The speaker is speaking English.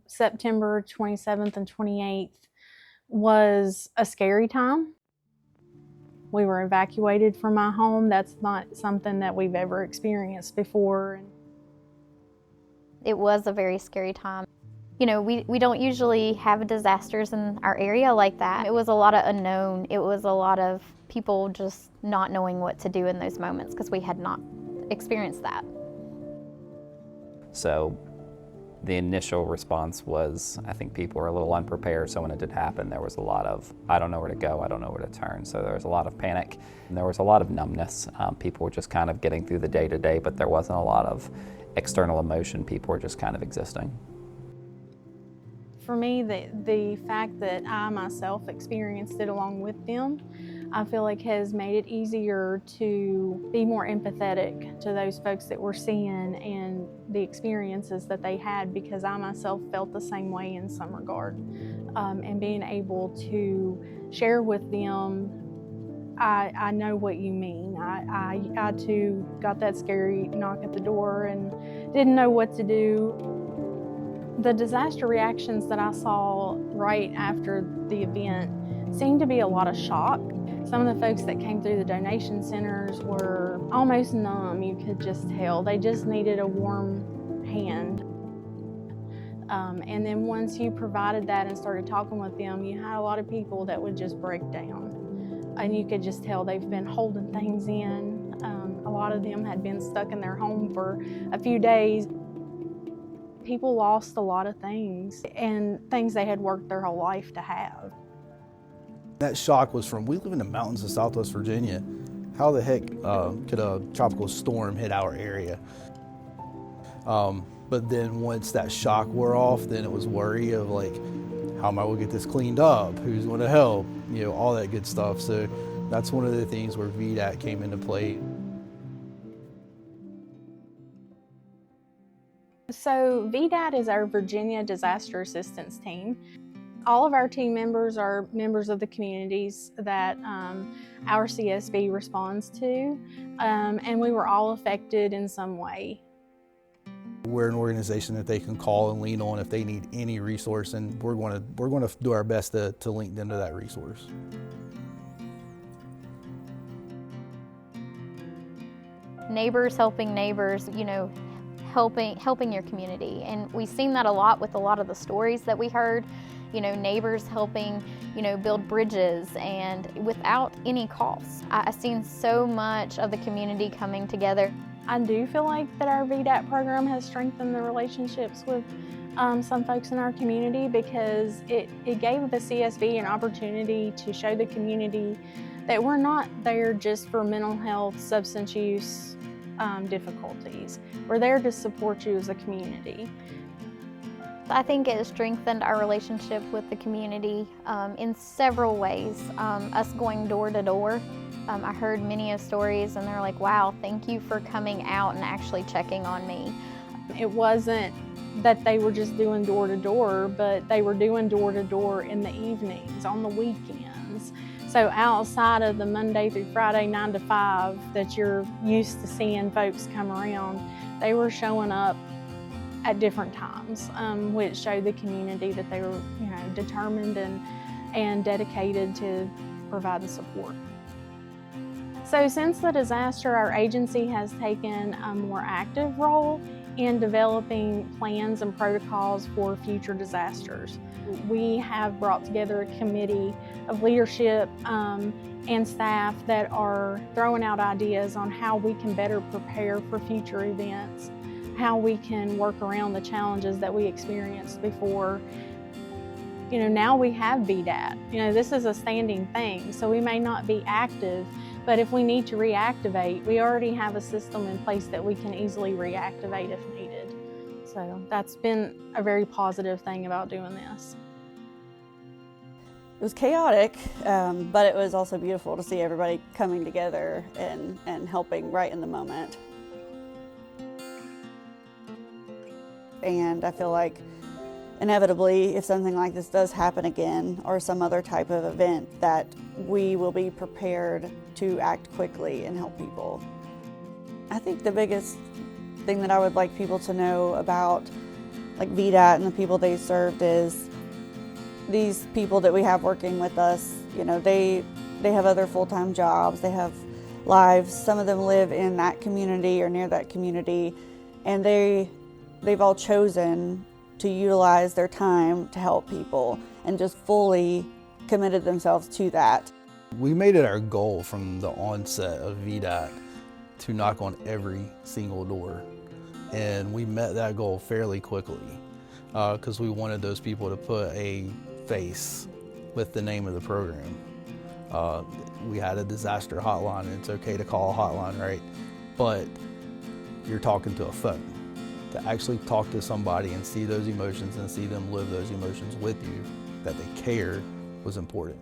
September 27th and 28th was a scary time. We were evacuated from my home. That's not something that we've ever experienced before. It was a very scary time. You know, we don't usually have disasters in our area like that. It was a lot of unknown. It was a lot of people just not knowing what to do in those moments because we had not experienced that. So the initial response was, I think people were a little unprepared, so when it did happen, there was a lot of, I don't know where to go, I don't know where to turn. So there was a lot of panic, and there was a lot of numbness. People were just kind of getting through the day-to-day, but there wasn't a lot of external emotion. People were just kind of existing. For me, the fact that I myself experienced it along with them, I feel like has made it easier to be more empathetic to those folks that we're seeing and the experiences that they had, because I myself felt the same way in some regard. And being able to share with them, I know what you mean. I too got that scary knock at the door and didn't know what to do. The disaster reactions that I saw right after the event seemed to be a lot of shock. Some of the folks that came through the donation centers were almost numb, you could just tell. They just needed a warm hand. And then once you provided that and started talking with them, you had a lot of people that would just break down. And you could just tell they've been holding things in. A lot of them had been stuck in their home for a few days. People lost a lot of things, and things they had worked their whole life to have. That shock was from, we live in the mountains of Southwest Virginia. How the heck could a tropical storm hit our area? But then once that shock wore off, then it was worry of like, how am I going to get this cleaned up? Who's going to help? You know, all that good stuff. So that's one of the things where VDAT came into play. So VDAT is our Virginia Disaster Assistance Team. All of our team members are members of the communities that our CSB responds to, and we were all affected in some way. We're an organization that they can call and lean on if they need any resource, and we're going to do our best to link them to that resource. Neighbors helping neighbors, you know, helping your community. And we've seen that a lot with a lot of the stories that we heard, you know, neighbors helping, you know, build bridges and without any cost. I've seen so much of the community coming together. I do feel like that our VDAT program has strengthened the relationships with some folks in our community, because it gave the CSB an opportunity to show the community that we're not there just for mental health, substance use, difficulties. We're there to support you as a community. I think it has strengthened our relationship with the community in several ways. Us going door to door, I heard many of stories and they're like, wow, thank you for coming out and actually checking on me. It wasn't that they were just doing door to door, but they were doing door to door in the evenings, on the weekends. So outside of the Monday through Friday 9 to 5 that you're used to seeing folks come around, they were showing up at different times, which showed the community that they were, you know, determined and dedicated to provide the support. So since the disaster, our agency has taken a more active role in developing plans and protocols for future disasters. We have brought together a committee of leadership and staff that are throwing out ideas on how we can better prepare for future events, how we can work around the challenges that we experienced before. You know, now we have VDAT. You know, this is a standing thing, so we may not be active, but if we need to reactivate, we already have a system in place that we can easily reactivate if needed. So that's been a very positive thing about doing this. It was chaotic, but it was also beautiful to see everybody coming together and helping right in the moment. And I feel like inevitably, if something like this does happen again or some other type of event, that we will be prepared to act quickly and help people. I think the biggest thing that I would like people to know about like VDAT and the people they served is these people that we have working with us, you know, they have other full-time jobs, they have lives. Some of them live in that community or near that community, and they've all chosen to utilize their time to help people and just fully committed themselves to that. We made it our goal from the onset of VDAT to knock on every single door. And we met that goal fairly quickly because we wanted those people to put a face with the name of the program. We had a disaster hotline, and it's okay to call a hotline, right? But you're talking to a phone. To actually talk to somebody and see those emotions and see them live those emotions with you, that they care, was important.